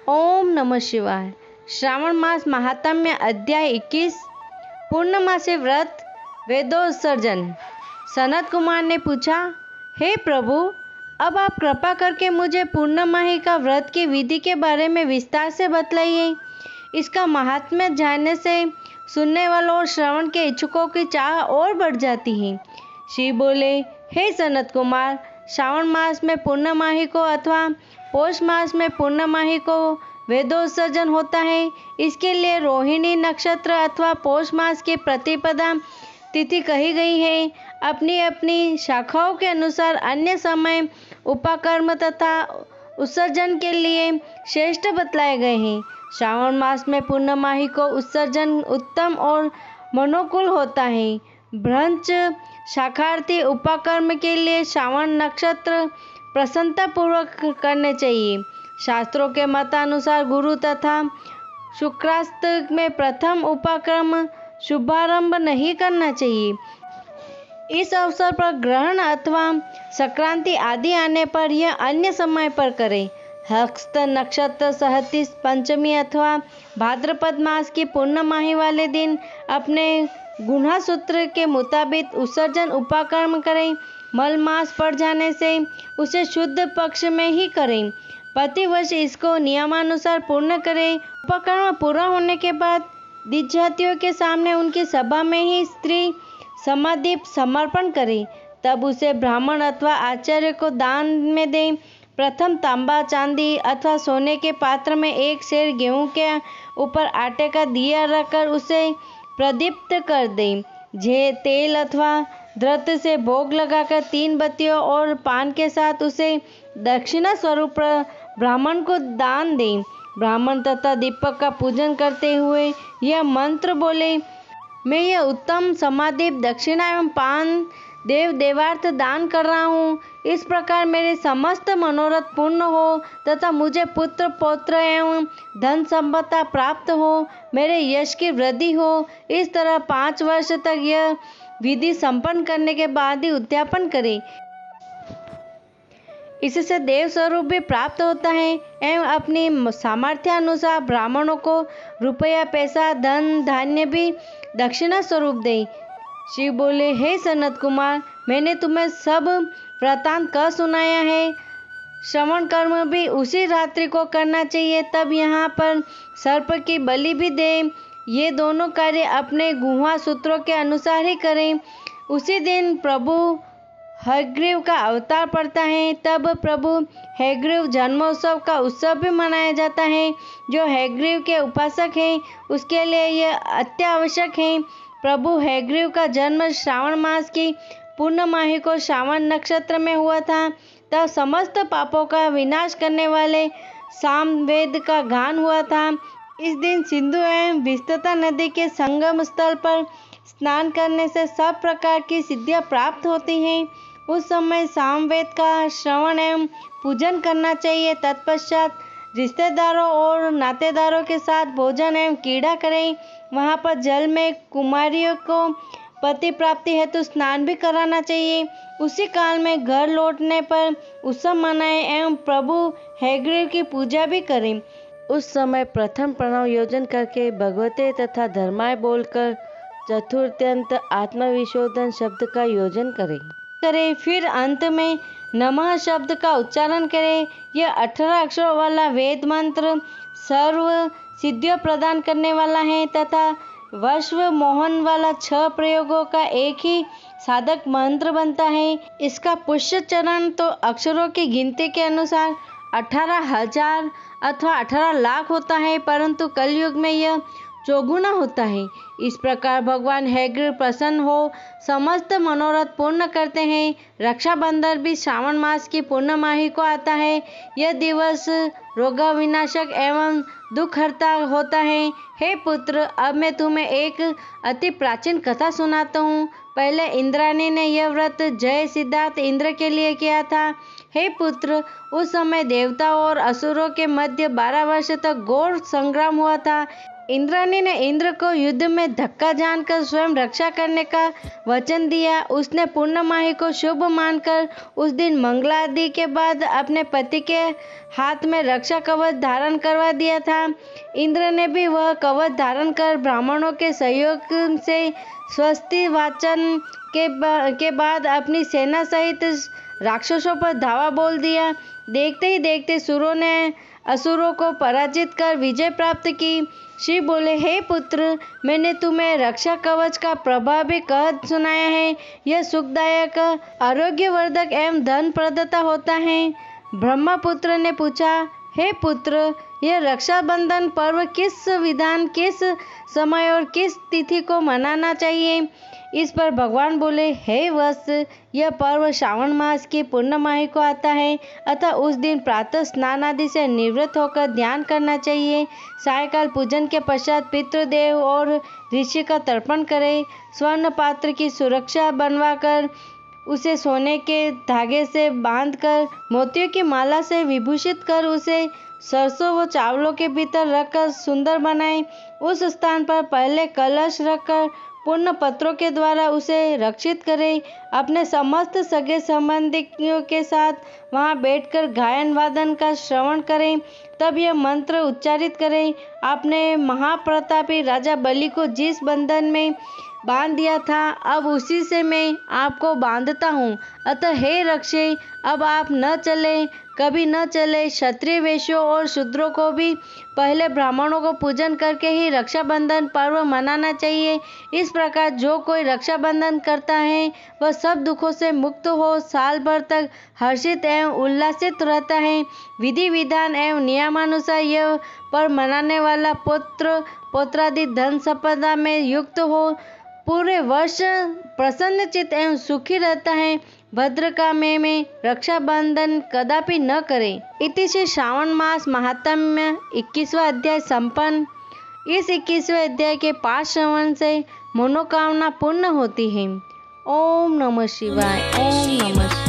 ओम नमः शिवाय। श्रावण मास महात्म्य अध्याय 21 पूर्णमासी व्रत वेदोत्सर्जन। सनत कुमार ने पूछा, हे प्रभु, अब आप कृपा करके मुझे पूर्णमाही का व्रत की विधि के बारे में विस्तार से बतलाइए। इसका महात्म्य जानने से सुनने वालों और श्रवण के इच्छुकों की चाह और बढ़ जाती है। शिव बोले, हे सनत कुमार, श्रावण मास में पूर्णमाही को अथवा पौष मास में पूर्णमाही को वेदोत्सर्जन होता है। इसके लिए रोहिणी नक्षत्र अथवा पौष मास की प्रतिपदा तिथि कही गई है। अपनी अपनी शाखाओं के अनुसार अन्य समय उपाकर्म तथा उत्सर्जन के लिए श्रेष्ठ बतलाए गए हैं। श्रावण मास में पूर्णमाही को उत्सर्जन उत्तम और मनोकूल होता है। भ्रंश शाखार्थी उपाकर्म के लिए श्रावण नक्षत्र प्रसन्नता पूर्वक करने चाहिए। शास्त्रों के मतानुसार गुरु तथा शुक्रास्त में प्रथम उपाकर्म शुभारंभ नहीं करना चाहिए। इस अवसर पर ग्रहण अथवा संक्रांति आदि आने पर यह अन्य समय पर करें। हस्त नक्षत्र सहतीस पंचमी अथवा भाद्रपद मास की पूर्णमाही वाले दिन अपने गुणसूत्र के मुताबिक उत्सर्जन उपाकर्म करें। मल मास पड़ जाने से उसे शुद्ध पक्ष में ही करें। प्रतिवर्ष इसको नियमानुसार पूर्ण करें। उपाकर्म पूरा होने के बाद द्विजातियों के सामने उनकी सभा में ही स्त्री समादीप समर्पण करें। तब उसे ब्राह्मण अथवा आचार्य को दान में दें। प्रथम तांबा, चांदी अथवा सोने के पात्र में एक सेर गेहूं के ऊपर आटे का दिया रखकर उसे प्रदीप्त कर दें। तेल अथवा धृत से भोग लगाकर 3 बत्तियों और पान के साथ उसे दक्षिणा स्वरूप ब्राह्मण को दान दें। ब्राह्मण तथा दीपक का पूजन करते हुए यह मंत्र बोले, मैं यह उत्तम समादीप दक्षिणा एवं पान देव देवार्थ दान कर रहा हूँ। इस प्रकार मेरे समस्त मनोरथ पूर्ण हो तथा मुझे पुत्र पौत्र एवं धन संपदा प्राप्त हो, मेरे यश की वृद्धि हो। इस तरह 5 वर्ष तक यह विधि संपन्न करने के बाद ही उद्यापन करें। इससे देव स्वरूप भी प्राप्त होता है एवं अपनी सामर्थ्य अनुसार ब्राह्मणों को रुपया, पैसा, धन धान्य भी दक्षिणा स्वरूप दें। शिव बोले, हे सनत कुमार, मैंने तुम्हें सब वृत्तांत कह सुनाया है। श्रवण कर्म भी उसी रात्रि को करना चाहिए। तब यहाँ पर सर्प की बलि भी दें। ये दोनों कार्य अपने गुहा सूत्रों के अनुसार ही करें। उसी दिन प्रभु हयग्रीव का अवतार पड़ता है। तब प्रभु हयग्रीव जन्मोत्सव का उत्सव भी मनाया जाता है। जो हयग्रीव के उपासक हैं उसके लिए यह अत्यावश्यक है। प्रभु हयग्रीव का जन्म श्रावण मास की पूर्णमाही को श्रावण नक्षत्र में हुआ था। तब समस्त पापों का विनाश करने वाले सामवेद का गान हुआ था। इस दिन सिंधु एवं विस्तृता नदी के संगम स्थल पर स्नान करने से सब प्रकार की सिद्धियां प्राप्त होती हैं। उस समय सामवेद का श्रवण एवं पूजन करना चाहिए। तत्पश्चात रिश्तेदारों और नातेदारों के साथ भोजन एवं क्रीड़ा करें। वहाँ पर जल में कुमारियों को पति प्राप्ति हेतु स्नान भी कराना चाहिए। उसी काल में घर लौटने पर उत्सव मनाएं एवं प्रभु हयग्रीव की पूजा भी करें। उस समय प्रथम प्रणव योजन करके भगवते तथा धर्माय बोलकर चतुर्थ्यंत आत्मविशोधन शब्द का योजन करें। फिर अंत में नमः शब्द का उच्चारण करें। यह 18 अक्षरों वाला वेद मंत्र सर्व सिद्धियों प्रदान करने वाला है तथा वश्व मोहन वाला 6 प्रयोगों का एक ही साधक मंत्र बनता है। इसका पुष्य चरण तो अक्षरों की गिनती के अनुसार 18,000 अथवा 18 लाख होता है, परंतु कलयुग में यह चौगुना होता है। इस प्रकार भगवान हयग्रीव प्रसन्न हो समस्त मनोरथ पूर्ण करते हैं। रक्षाबंधन भी श्रावण मास की पूर्णमाही को आता है। यह दिवस रोग विनाशक एवं दुखहर्ता होता है। हे पुत्र, अब मैं तुम्हें एक अति प्राचीन कथा सुनाता हूँ। पहले इंद्राणी ने यह व्रत जय सिद्धार्थ इंद्र के लिए किया था। हे पुत्र, उस समय देवताओं और असुरों के मध्य 12 वर्ष तक घोर संग्राम हुआ था। इंद्राणी ने इंद्र को युद्ध में धक्का जानकर स्वयं रक्षा करने का वचन दिया। उसने पूर्णमाही को शुभ मानकर उस दिन मंगलादि के बाद अपने पति के हाथ में रक्षा कवच धारण करवा दिया था। इंद्र ने भी वह कवच धारण कर ब्राह्मणों के सहयोग से स्वस्ति वाचन के बाद अपनी सेना सहित राक्षसों पर धावा बोल दिया। देखते ही देखते सुरों ने असुरों को पराजित कर विजय प्राप्त की। शिव बोले, हे पुत्र, मैंने तुम्हें रक्षा कवच का प्रभाव भी कह सुनाया है। यह सुखदायक, आरोग्यवर्धक एवं धन प्रदता होता है। ब्रह्मपुत्र ने पूछा, हे पुत्र, यह रक्षाबंधन पर्व किस विधान, किस समय और किस तिथि को मनाना चाहिए? इस पर भगवान बोले, हे वत्स, यह पर्व श्रावण मास की पूर्णमाही को आता है, अतः उस दिन प्रातः स्नान आदि से निवृत्त होकर ध्यान करना चाहिए। सायकाल पूजन के पश्चात पितृदेव और ऋषि का तर्पण करें। स्वर्ण पात्र की सुरक्षा बनवाकर उसे सोने के धागे से बांधकर मोतियों की माला से विभूषित कर उसे सरसों व चावलों के भीतर रखकर सुंदर बनाएं। उस स्थान पर पहले कलश रखकर पुण्य पत्रों के द्वारा उसे रक्षित करें। अपने समस्त सगे संबंधियों के साथ वहां बैठकर गायन वादन का श्रवण करें। तब यह मंत्र उच्चारित करें, आपने महाप्रतापी राजा बलि को जिस बंधन में बांध दिया था, अब उसी से मैं आपको बांधता हूँ। अतः हे रक्षे, अब आप न चले, कभी न चले। क्षत्रिय वैश्यों और शूद्रों को भी पहले ब्राह्मणों को पूजन करके ही रक्षाबंधन पर्व मनाना चाहिए। इस प्रकार जो कोई रक्षाबंधन करता है वह सब दुखों से मुक्त हो साल भर तक हर्षित एवं उल्लासित रहता है। विधि विधान एवं नियमानुसार यह पर्व मनाने वाला पुत्र पौत्रादि धन संपदा में युक्त हो पूरे वर्ष प्रसन्नचित एवं सुखी रहता है। भद्रकामे में रक्षाबंधन कदापि न करें। इति से श्रावण मास महात्म्य 21वां अध्याय संपन्न। इस 21वें अध्याय के पाठ श्रवण से मनोकामना पूर्ण होती है। ओम नमः शिवाय। ओम नमः शिवाय।